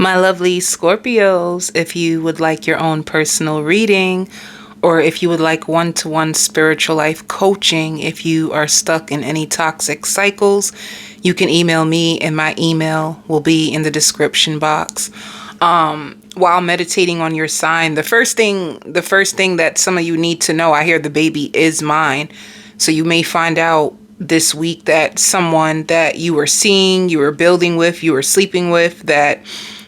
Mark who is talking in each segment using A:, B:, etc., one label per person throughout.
A: My lovely Scorpios, if you would like your own personal reading, or if you would like one-to-one spiritual life coaching, if you are stuck in any toxic cycles, you can email me, and my email will be in the description box. While meditating on your sign, the first thing that some of you need to know, I hear the baby is mine. So you may find out this week that someone that you were seeing, you were building with, you were sleeping with, that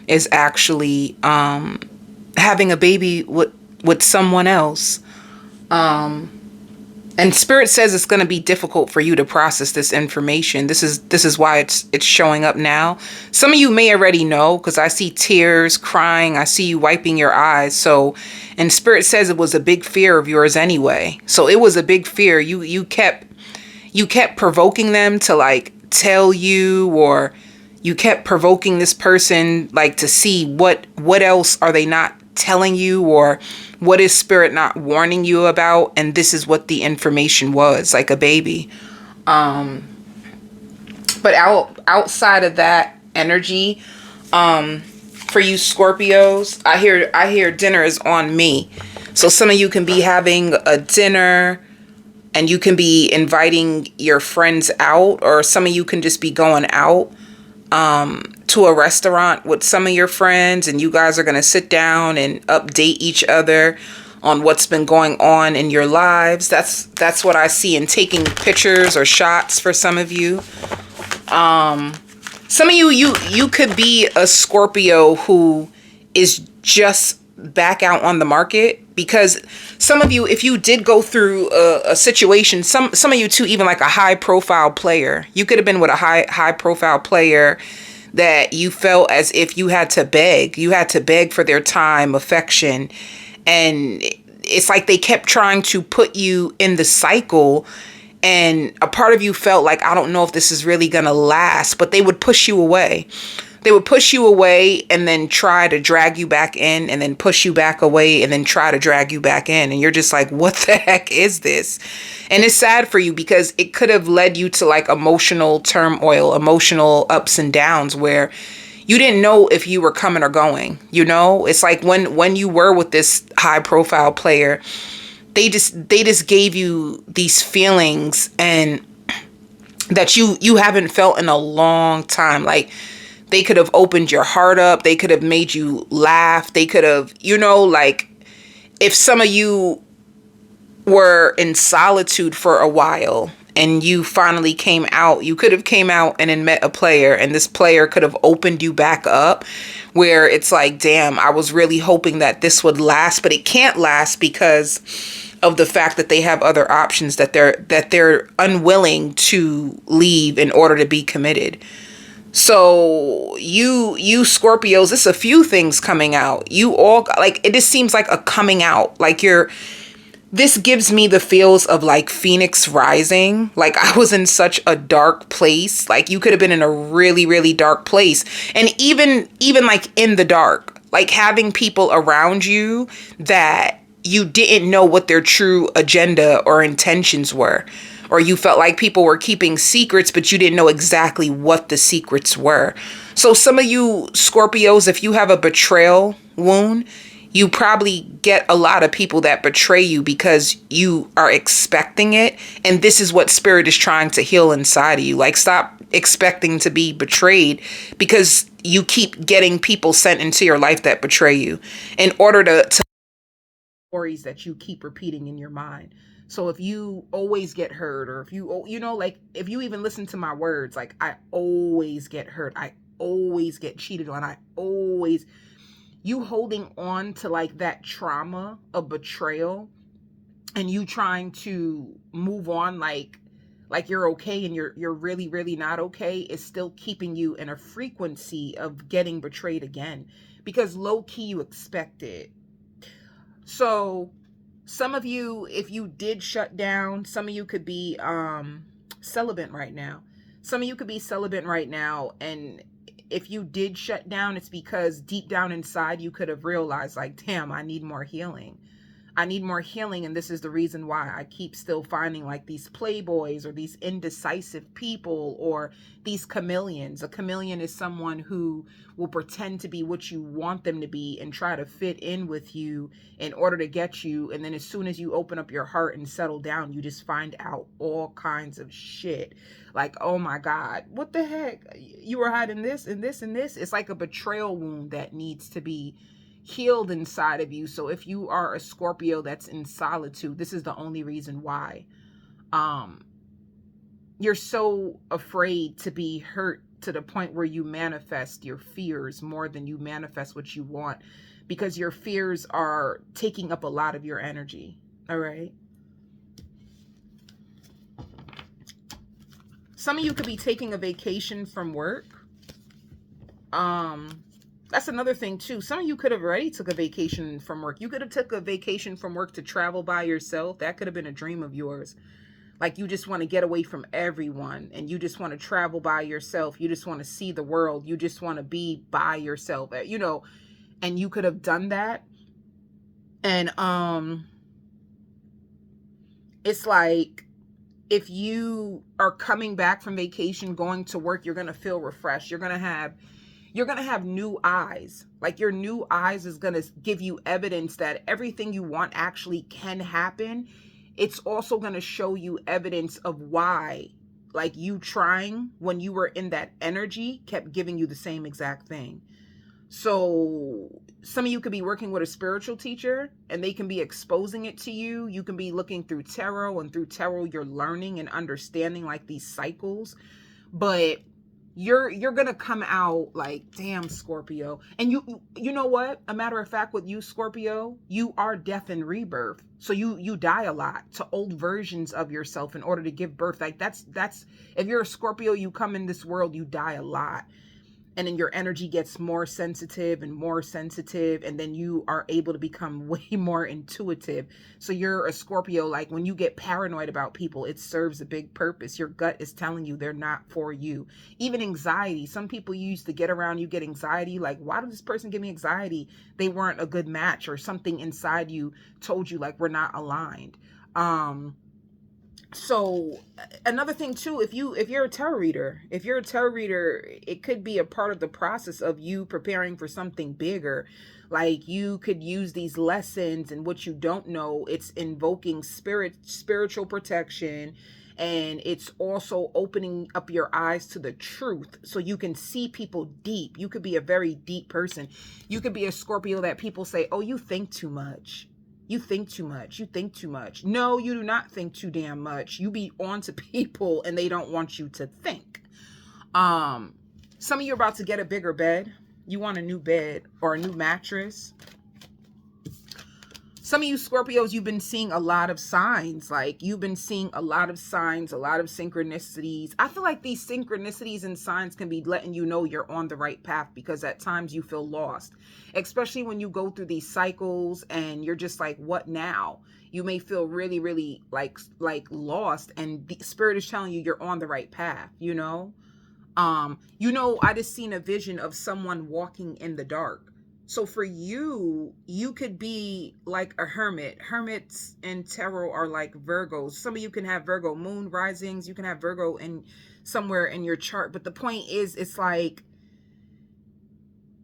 A: is actually having a baby with someone else. And spirit says it's going to be difficult for you to process this information. This is why it's showing up now. Some of you may already know, because I see tears, crying. I see you wiping your eyes. So, and spirit says it was a big fear of yours anyway. So it was a big fear. You kept provoking them to like tell you, or you kept provoking this person like to see what else are they not telling you, or what is spirit not warning you about. And this is what the information was, like a baby. But outside of that energy, for you Scorpios, I hear dinner is on me. So some of you can be having a dinner, and you can be inviting your friends out, or some of you can just be going out to a restaurant with some of your friends, and you guys are going to sit down and update each other on what's been going on in your lives. That's what I see, in taking pictures or shots for some of you. Some of you could be a Scorpio who is just back out on the market, because some of you, if you did go through a situation, some of you too, even like a high profile player, you could have been with a high profile player that you felt as if you had to beg for their time, affection. And it's like they kept trying to put you in the cycle, and a part of you felt like, I don't know if this is really gonna last, but they would push you away. They would push you away and then try to drag you back in, and then push you back away and then try to drag you back in. And you're just like, what the heck is this? And it's sad for you, because it could have led you to like emotional turmoil, emotional ups and downs, where you didn't know if you were coming or going. You know, it's like when you were with this high profile player, they just gave you these feelings and that you haven't felt in a long time. Like, they could have opened your heart up. They could have made you laugh. They could have, like, if some of you were in solitude for a while and you finally came out, you could have came out and then met a player, and this player could have opened you back up, where it's like, damn, I was really hoping that this would last, but it can't last because of the fact that they have other options, that they're unwilling to leave in order to be committed. So you Scorpios, it's a few things coming out. You all, like, it just seems like a coming out. Like, this gives me the feels of like Phoenix rising. Like, I was in such a dark place. Like, you could have been in a really, really dark place. And even like in the dark, like having people around you that you didn't know what their true agenda or intentions were. Or you felt like people were keeping secrets, but you didn't know exactly what the secrets were. So some of you Scorpios, if you have a betrayal wound, you probably get a lot of people that betray you because you are expecting it. And this is what spirit is trying to heal inside of you. Like, stop expecting to be betrayed, because you keep getting people sent into your life that betray you in order to stories that you keep repeating in your mind. So if you always get hurt, or if like, if you even listen to my words, like, I always get hurt, I always get cheated on, you holding on to like that trauma of betrayal, and you trying to move on like you're okay, and you're really, really not okay, is still keeping you in a frequency of getting betrayed again, because low key you expect it. So some of you, if you did shut down, some of you could be celibate right now. Some of you could be celibate right now, and if you did shut down, it's because deep down inside you could have realized, like, damn, I need more healing. I need more healing, and this is the reason why I keep still finding like these playboys or these indecisive people or these chameleons. A chameleon is someone who will pretend to be what you want them to be and try to fit in with you in order to get you, and then as soon as you open up your heart and settle down, you just find out all kinds of shit. Like, oh my God, what the heck? You were hiding this and this and this. It's like a betrayal wound that needs to be healed inside of you. So if you are a Scorpio that's in solitude, this is the only reason why you're so afraid to be hurt to the point where you manifest your fears more than you manifest what you want, because your fears are taking up a lot of your energy. All right. Some of you could be taking a vacation from work. That's another thing too. Some of you could have already took a vacation from work. You could have took a vacation from work to travel by yourself. That could have been a dream of yours. Like, you just want to get away from everyone and you just want to travel by yourself. You just want to see the world. You just want to be by yourself, you know, and you could have done that. And it's like, if you are coming back from vacation, going to work, you're going to feel refreshed. You're going to have new eyes. Like, your new eyes is going to give you evidence that everything you want actually can happen. It's also going to show you evidence of why, like, you trying when you were in that energy kept giving you the same exact thing. So some of you could be working with a spiritual teacher and they can be exposing it to you. You can be looking through tarot, and through tarot you're learning and understanding like these cycles. But you're gonna come out like, damn, Scorpio. And you know what? A matter of fact, with you, Scorpio, you are death and rebirth. So you die a lot to old versions of yourself in order to give birth. Like, that's if you're a Scorpio, you come in this world, you die a lot. And then your energy gets more sensitive, and then you are able to become way more intuitive. So you're a Scorpio, like, when you get paranoid about people, it serves a big purpose. Your gut is telling you they're not for you. Even anxiety. Some people used to get around you, get anxiety. Like, why did this person give me anxiety? They weren't a good match, or something inside you told you, like, we're not aligned. So another thing too, if you're a tarot reader, it could be a part of the process of you preparing for something bigger. Like, you could use these lessons, and what you don't know, it's invoking spiritual protection, and it's also opening up your eyes to the truth so you can see people deep. You could be a very deep person. You could be a Scorpio that people say, oh, you think too much. You think too much. You think too much. No, you do not think too damn much. You be on to people and they don't want you to think. Some of you are about to get a bigger bed. You want a new bed or a new mattress. Some of you Scorpios, you've been seeing a lot of signs. Like, you've been seeing a lot of signs, a lot of synchronicities. I feel like these synchronicities and signs can be letting you know you're on the right path, because at times you feel lost, especially when you go through these cycles and you're just like, what now? You may feel really, really like lost, and the spirit is telling you you're on the right path, you know? I just seen a vision of someone walking in the dark. So for you, you could be like a hermit. Hermits in tarot are like Virgos. Some of you can have Virgo moon risings. You can have Virgo in somewhere in your chart. But the point is, it's like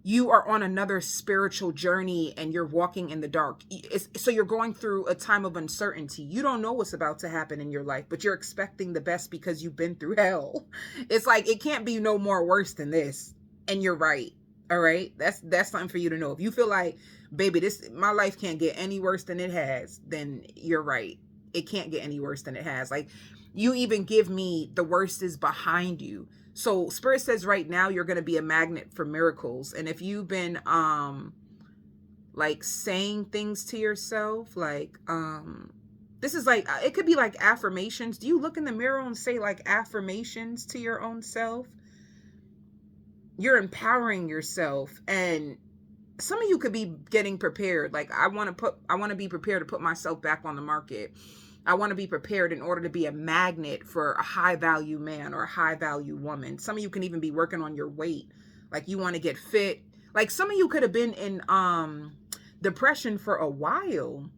A: you are on another spiritual journey and you're walking in the dark. So you're going through a time of uncertainty. You don't know what's about to happen in your life, but you're expecting the best because you've been through hell. It's like, it can't be no more worse than this. And you're right. All right, that's something for you to know. If you feel like, baby, my life can't get any worse than it has, then you're right. It can't get any worse than it has. Like, you even give me the worst is behind you. So Spirit says right now you're going to be a magnet for miracles. And if you've been like saying things to yourself, like this is like, it could be like affirmations. Do you look in the mirror and say like affirmations to your own self? You're empowering yourself, and some of you could be getting prepared. Like, I want to be prepared to put myself back on the market. I want to be prepared in order to be a magnet for a high value man or a high value woman. Some of you can even be working on your weight. Like, you want to get fit. Like, some of you could have been in depression for a while.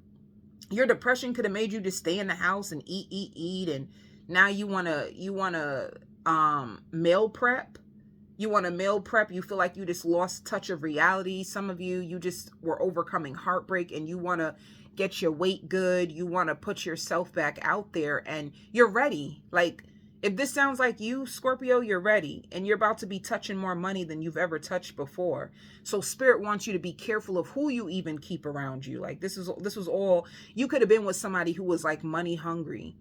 A: Your depression could have made you just stay in the house and eat, and now you wanna meal prep. You want to meal prep. You feel like you just lost touch of reality. Some of you just were overcoming heartbreak, and you want to get your weight good. You want to put yourself back out there, and you're ready. Like, if this sounds like you, Scorpio, you're ready, and you're about to be touching more money than you've ever touched before. So Spirit wants you to be careful of who you even keep around you. Like, this was all, you could have been with somebody who was like money hungry,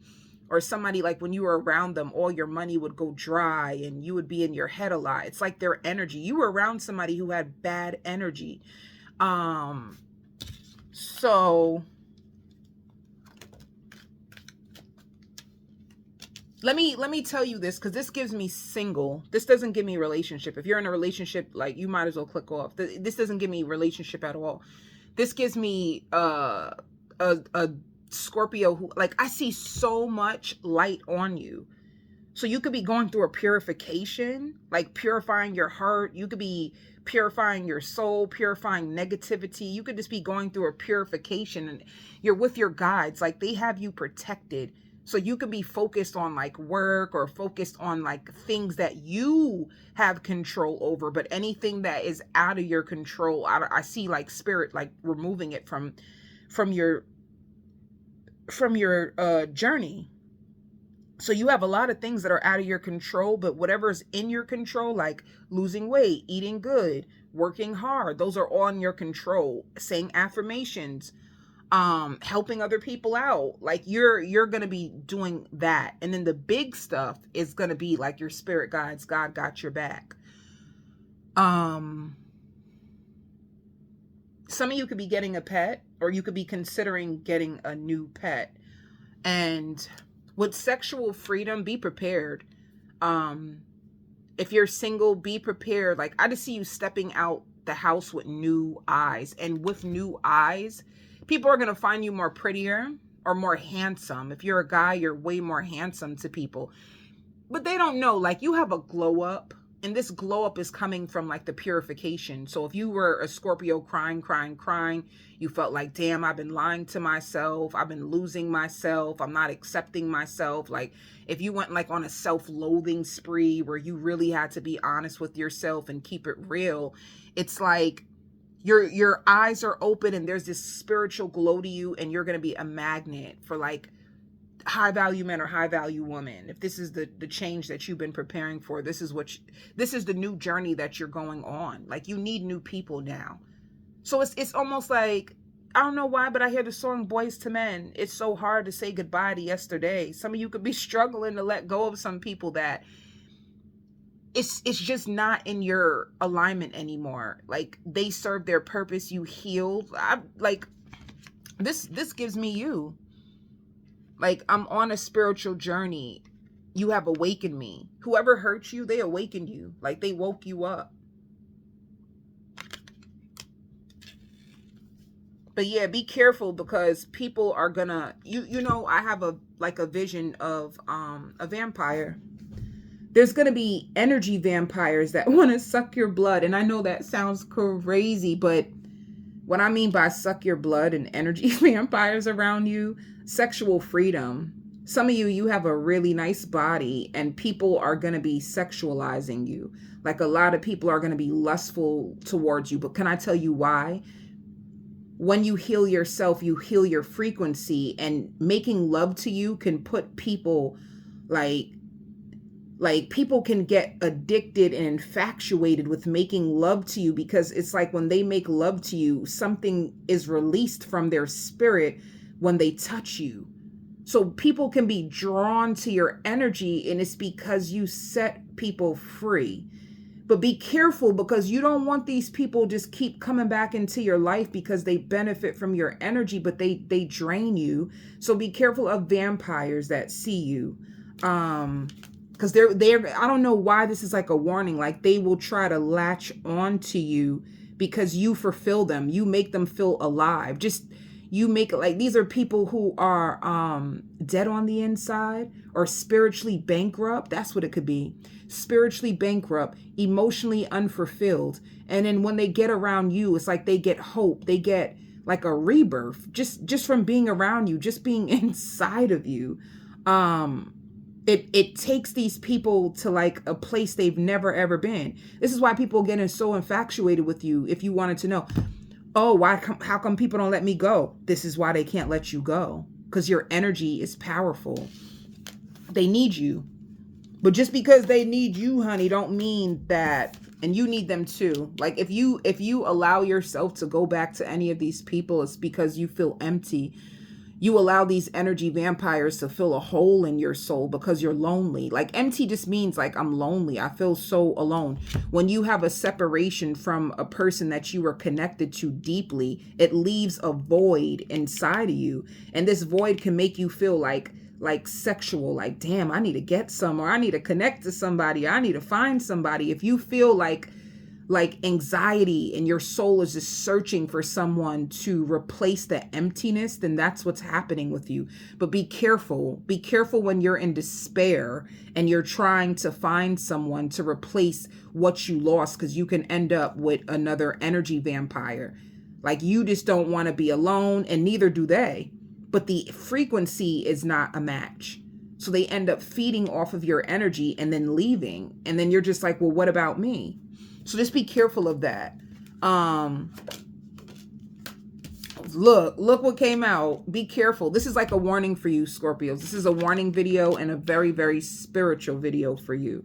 A: or somebody like when you were around them, all your money would go dry and you would be in your head a lot. It's like their energy. You were around somebody who had bad energy. So let me tell you this, because this gives me single. This doesn't give me relationship. If you're in a relationship, like, you might as well click off. This doesn't give me relationship at all. This gives me a Scorpio who, like, I see so much light on you. So you could be going through a purification, like purifying your heart. You could be purifying your soul, purifying negativity. You could just be going through a purification, and you're with your guides. Like, they have you protected. So you can be focused on like work, or focused on like things that you have control over. But anything that is out of your control, I see like Spirit like removing it from your journey. So you have a lot of things that are out of your control, but whatever's in your control, like losing weight, eating good, working hard, those are all in your control. Saying affirmations, helping other people out, like you're gonna be doing that. And then the big stuff is gonna be like your spirit guides. God got your back. Some of you could be getting a pet, or you could be considering getting a new pet. And with sexual freedom, be prepared. If you're single, be prepared. Like, I just see you stepping out the house with new eyes. And with new eyes, people are going to find you more prettier or more handsome. If you're a guy, you're way more handsome to people. But they don't know, like, you have a glow up. And this glow up is coming from like the purification. So if you were a Scorpio crying, you felt like, damn, I've been lying to myself. I've been losing myself. I'm not accepting myself. Like, if you went like on a self-loathing spree where you really had to be honest with yourself and keep it real, it's like your eyes are open and there's this spiritual glow to you, and you're going to be a magnet for like high value men or high value women. If this is the change that you've been preparing for, this is the new journey that you're going on. Like, you need new people now. So it's almost like, I don't know why, but I hear the song Boys to Men. It's so hard to say goodbye to yesterday. Some of you could be struggling to let go of some people that it's just not in your alignment anymore. Like, they served their purpose. You healed. This gives me you. Like, I'm on a spiritual journey. You have awakened me. Whoever hurt you, they awakened you. Like, they woke you up. But yeah, be careful, because people are gonna, you know, I have a vision of a vampire. There's gonna be energy vampires that want to suck your blood. And I know that sounds crazy, but what I mean by suck your blood and energy vampires around you, sexual freedom. Some of you have a really nice body, and people are going to be sexualizing you. Like, a lot of people are going to be lustful towards you. But can I tell you why? When you heal yourself, you heal your frequency, and making love to you can put people like people can get addicted and infatuated with making love to you, because it's like when they make love to you, something is released from their spirit when they touch you. So people can be drawn to your energy, and it's because you set people free. But be careful, because you don't want these people just keep coming back into your life because they benefit from your energy, but they drain you. So be careful of vampires that see you. Because they're I don't know why this is like a warning. Like, they will try to latch on to you because you fulfill them. You make them feel alive. You make it like these are people who are dead on the inside, or spiritually bankrupt. That's what it could be. Spiritually bankrupt, emotionally unfulfilled. And then when they get around you, it's like they get hope. They get like a rebirth, just from being around you, just being inside of you. It takes these people to like a place they've never ever been. This is why people getting so infatuated with you. If you wanted to know, oh, how come people don't let me go? This is why they can't let you go, because your energy is powerful. They need you. But just because they need you, honey, don't mean that, and you need them too. Like if you allow yourself to go back to any of these people, it's because you feel empty. You allow these energy vampires to fill a hole in your soul because you're lonely. Like empty just means like, I'm lonely. I feel so alone. When you have a separation from a person that you were connected to deeply, it leaves a void inside of you. And this void can make you feel like sexual, like, damn, I need to get some, or I need to connect to somebody, I need to find somebody. If you feel like anxiety and your soul is just searching for someone to replace the emptiness, then that's what's happening with you. But be careful. Be careful when you're in despair and you're trying to find someone to replace what you lost, because you can end up with another energy vampire. Like you just don't want to be alone, and neither do they. But the frequency is not a match. So they end up feeding off of your energy and then leaving. And then you're just like, well, what about me? So just be careful of that. Look what came out. Be careful. This is like a warning for you, Scorpios. This is a warning video and a very, very spiritual video for you.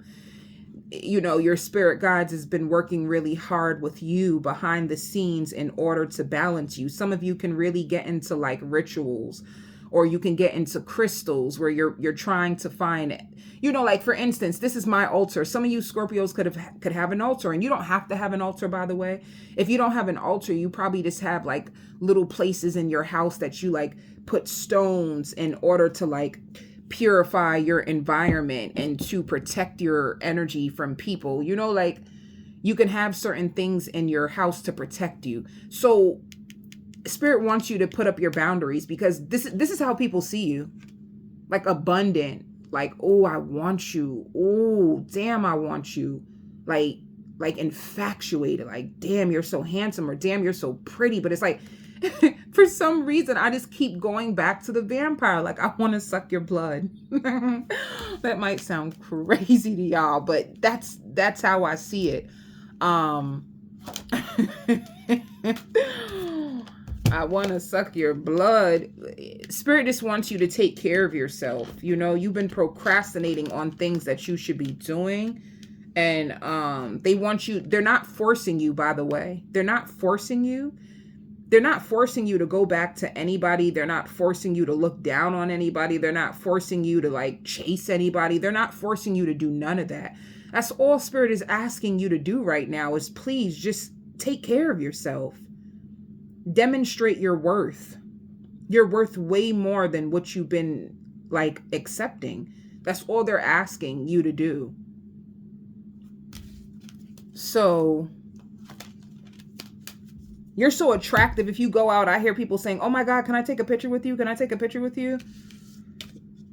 A: You know, your spirit guides has been working really hard with you behind the scenes in order to balance you. Some of you can really get into like rituals, or you can get into crystals where you're trying to find, you know, like for instance, this is my altar. Some of you Scorpios could have an altar, and you don't have to have an altar, by the way. If you don't have an altar, you probably just have like little places in your house that you like put stones in order to like purify your environment and to protect your energy from people. You know, like you can have certain things in your house to protect you. So Spirit wants you to put up your boundaries, because this is how people see you. Like abundant, like, oh, I want you. Oh, damn, I want you. Like infatuated, like, damn, you're so handsome, or damn, you're so pretty. But it's like, for some reason, I just keep going back to the vampire. Like, I want to suck your blood. That might sound crazy to y'all, but that's how I see it. I want to suck your blood. Spirit just wants you to take care of yourself. You know, you've been procrastinating on things that you should be doing. And they want you, they're not forcing you, by the way. They're not forcing you. They're not forcing you to go back to anybody. They're not forcing you to look down on anybody. They're not forcing you to like chase anybody. They're not forcing you to do none of that. That's all Spirit is asking you to do right now, is please just take care of yourself. Demonstrate your worth. You're worth way more than what you've been like accepting. That's all they're asking you to do. So you're so attractive. If you go out, I hear people saying, oh my God, can I take a picture with you? Can I take a picture with you?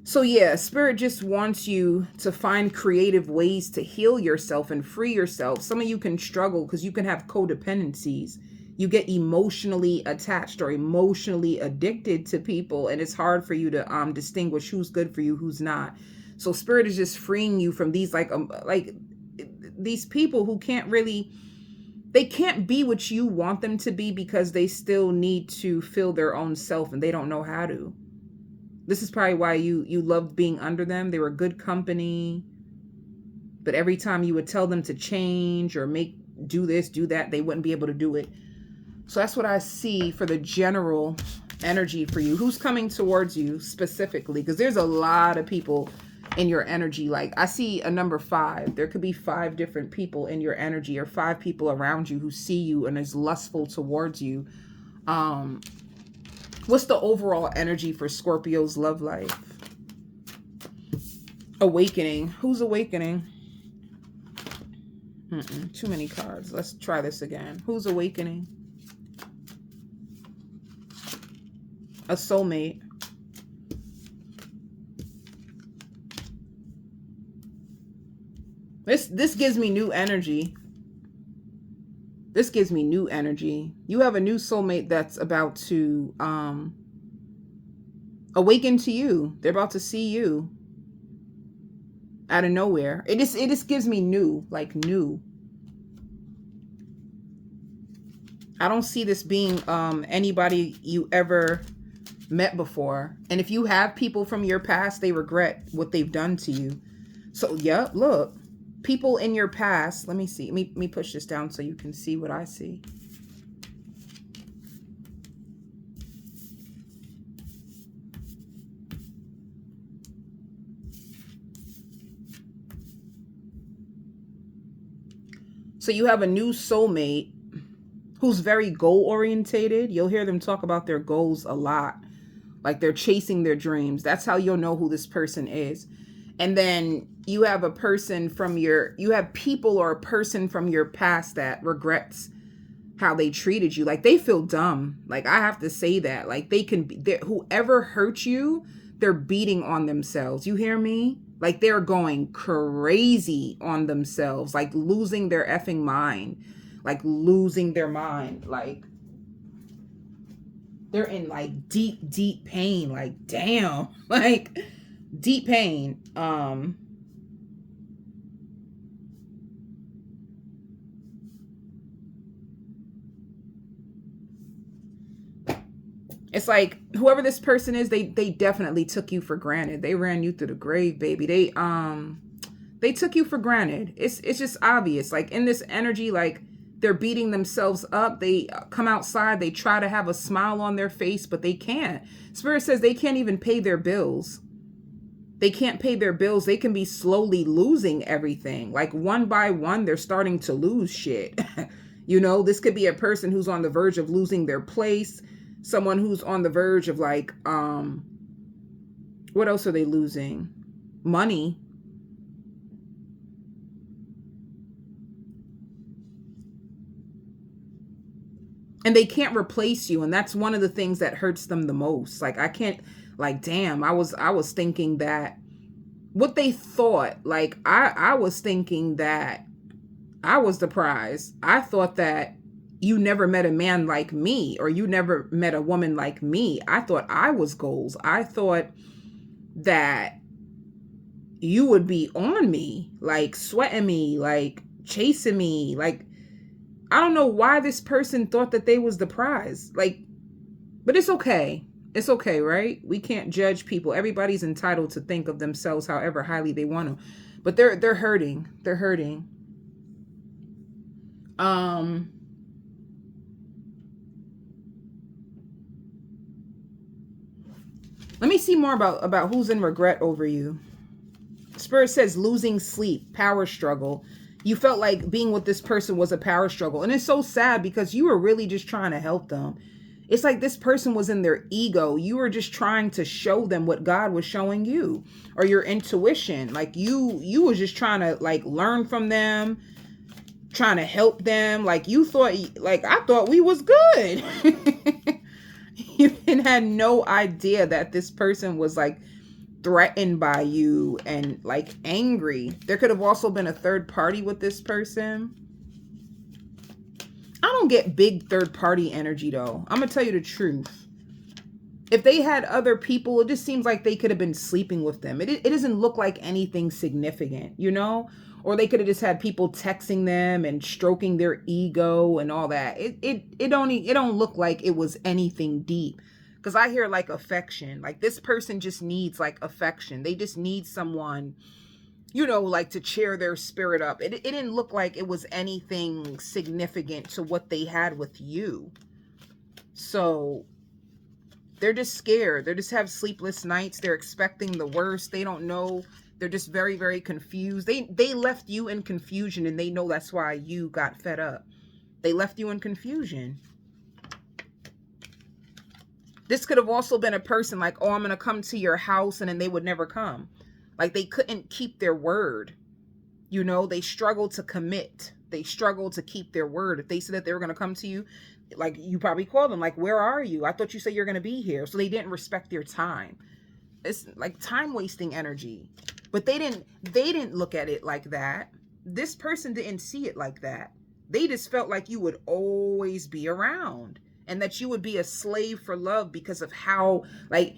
A: So yeah, Spirit just wants you to find creative ways to heal yourself and free yourself. Some of you can struggle because you can have codependencies. You get emotionally attached or emotionally addicted to people, and it's hard for you to distinguish who's good for you, who's not. So Spirit is just freeing you from these like these people who can't really, they can't be what you want them to be, because they still need to fill their own self and they don't know how to. This is probably why you loved being under them. They were good company, but every time you would tell them to change or do this, do that, they wouldn't be able to do it. So that's what I see for the general energy for you. Who's coming towards you specifically? Because there's a lot of people in your energy. Like I see a number 5. There could be 5 different people in your energy, or 5 people around you who see you and is lustful towards you. What's the overall energy for Scorpio's love life? Awakening. Who's awakening? Too many cards. Let's try this again. Who's awakening? A soulmate. This gives me new energy. This gives me new energy. You have a new soulmate that's about to awaken to you. They're about to see you out of nowhere. It just gives me new, like new. I don't see this being anybody you ever met before. And if you have people from your past, they regret what they've done to you. So, yep, look. People in your past. Let me see. Let me push this down so you can see what I see. So you have a new soulmate who's very goal orientated. You'll hear them talk about their goals a lot. Like they're chasing their dreams. That's how you'll know who this person is. And then you have a person from you have people or a person from your past that regrets how they treated you. Like they feel dumb. Like I have to say that. Like they can be, whoever hurt you, they're beating on themselves. You hear me? Like they're going crazy on themselves, like losing their effing mind, like losing their mind. Like they're in like deep, deep pain. Like, damn, like deep pain. It's like whoever this person is, they definitely took you for granted. They ran you through the grave, baby. They took you for granted. It's just obvious. Like in this energy, like they're beating themselves up. They come outside, they try to have a smile on their face, but they can't. Spirit says they can't even pay their bills. They can't pay their bills. They can be slowly losing everything. Like one by one, they're starting to lose shit. You know, this could be a person who's on the verge of losing their place. Someone who's on the verge of like, what else are they losing? Money. And they can't replace you. And that's one of the things that hurts them the most. Like, I can't, like, damn, I was thinking that what they thought, like, I was thinking that I was the prize. I thought that you never met a man like me, or you never met a woman like me. I thought I was goals. I thought that you would be on me, like sweating me, like chasing me. Like, I don't know why this person thought that they was the prize. Like, but it's okay. It's okay, right? We can't judge people. Everybody's entitled to think of themselves however highly they want to. But they're hurting. They're hurting. Let me see more about who's in regret over you. Spirit says losing sleep, power struggle. You felt like being with this person was a power struggle. And it's so sad because you were really just trying to help them. It's like this person was in their ego. You were just trying to show them what God was showing you, or your intuition. Like you was just trying to like learn from them, trying to help them. Like you thought, like I thought we was good. You had no idea that this person was like threatened by you and like angry. There could have also been a third party with this person. I don't get big third party energy though. I'm gonna tell you the truth. If they had other people, it just seems like they could have been sleeping with them. It doesn't look like anything significant, you know? Or they could have just had people texting them and stroking their ego and all that. It don't look like it was anything deep. Because I hear like affection. Like this person just needs like affection. They just need someone, you know, like to cheer their spirit up. It didn't look like it was anything significant to what they had with you. So they're just scared. They just have sleepless nights. They're expecting the worst. They don't know. They're just very, very confused. They left you in confusion, and they know that's why you got fed up. They left you in confusion. This could have also been a person like, oh, I'm going to come to your house, and then they would never come. Like they couldn't keep their word. You know, they struggled to commit. They struggled to keep their word. If they said that they were going to come to you, like you probably called them like, where are you? I thought you said you're going to be here. So they didn't respect your time. It's like time wasting energy. But they didn't look at it like that. This person didn't see it like that. They just felt like you would always be around and that you would be a slave for love because of how, like,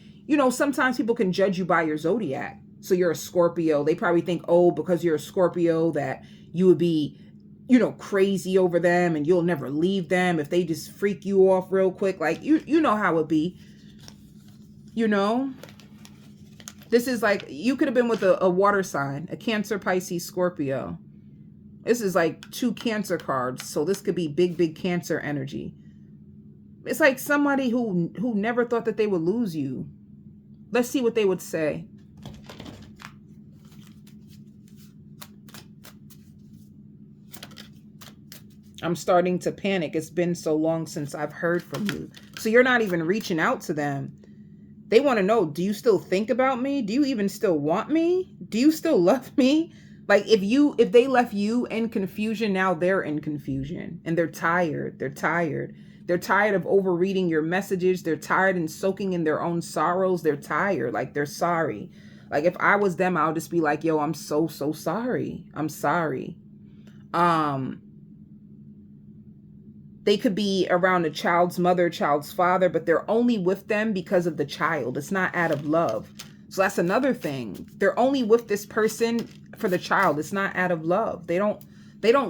A: sometimes people can judge you by your zodiac. So you're a Scorpio. They probably think, oh, because you're a Scorpio, that you would be, crazy over them and you'll never leave them if they just freak you off real quick. Like, you know how it be, This is like, you could have been with a water sign, a Cancer, Pisces, Scorpio. This is like 2 Cancer cards. So this could be big, big Cancer energy. It's like somebody who never thought that they would lose you. Let's see what they would say. I'm starting to panic. It's been so long since I've heard from you. So you're not even reaching out to them. They want to know, do you still think about me? Do you even still want me? Do you still love me? Like, if they left you in confusion, now they're in confusion and they're tired. They're tired. They're tired of overreading your messages. They're tired and soaking in their own sorrows. They're tired. Like, they're sorry. Like, if I was them, I'll just be like, yo, I'm so sorry. I'm sorry. They could be around a child's mother, child's father, but they're only with them because of the child. It's not out of love. So that's another thing. They're only with this person for the child. It's not out of love. They don't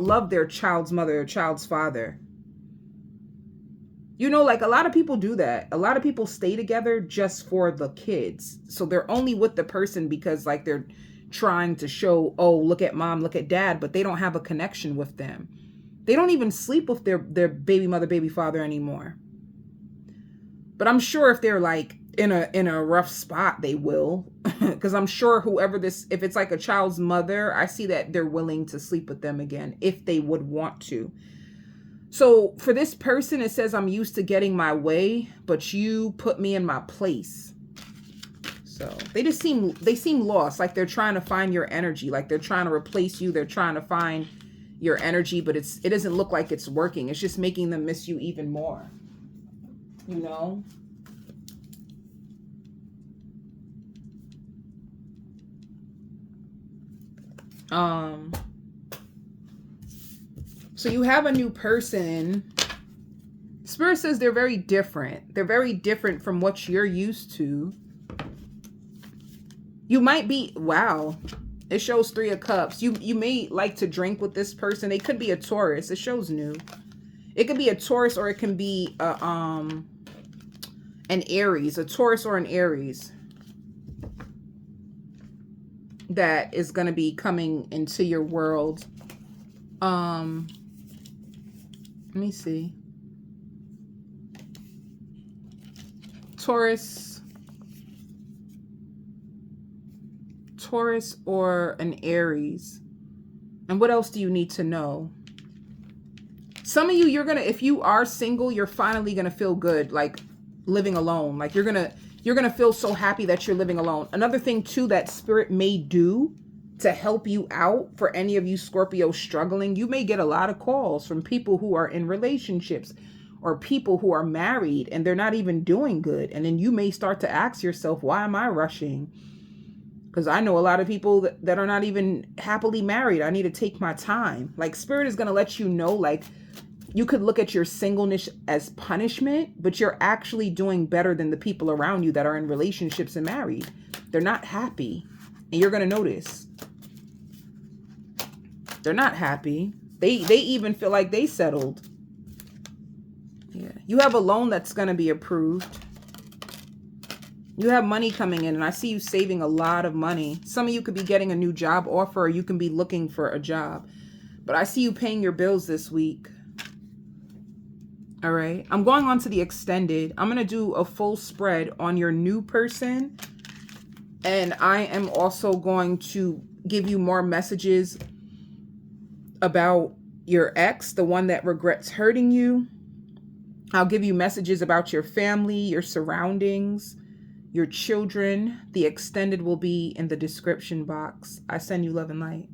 A: love their child's mother or child's father. Like, a lot of people do that. A lot of people stay together just for the kids. So they're only with the person because, like, they're trying to show, oh, look at mom, look at dad, but they don't have a connection with them. They don't even sleep with their baby mother, baby father anymore. But I'm sure if they're like in a rough spot, they will. Because I'm sure if it's like a child's mother, I see that they're willing to sleep with them again if they would want to. So for this person, it says, I'm used to getting my way, but you put me in my place. So they seem lost. Like they're trying to find your energy. Like they're trying to replace you. They're trying to find your energy, but it doesn't look like it's working. It's just making them miss you even more. So you have a new person. Spirit says they're very different. They're very different from what you're used to. You might be, wow. It shows 3 of Cups. You may like to drink with this person. They could be a Taurus. It shows new. It could be a Taurus or it can be an Aries. A Taurus or an Aries. That is going to be coming into your world. Let me see. Taurus or an Aries. And what else do you need to know? Some of you, if you are single, you're finally gonna feel good, like living alone. Like you're gonna feel so happy that you're living alone. Another thing too that Spirit may do to help you out, for any of you Scorpio struggling, you may get a lot of calls from people who are in relationships or people who are married and they're not even doing good. And then you may start to ask yourself, why am I rushing? Because I know a lot of people that are not even happily married. I need to take my time. Like Spirit is going to let you know, like you could look at your singleness as punishment, but you're actually doing better than the people around you that are in relationships and married. They're not happy. And you're going to notice. They're not happy. They even feel like they settled. Yeah. You have a loan that's going to be approved. You have money coming in, and I see you saving a lot of money. Some of you could be getting a new job offer, or you can be looking for a job. But I see you paying your bills this week. All right. I'm going on to the extended. I'm going to do a full spread on your new person. And I am also going to give you more messages about your ex, the one that regrets hurting you. I'll give you messages about your family, your surroundings, your children. The extended will be in the description box. I send you love and light.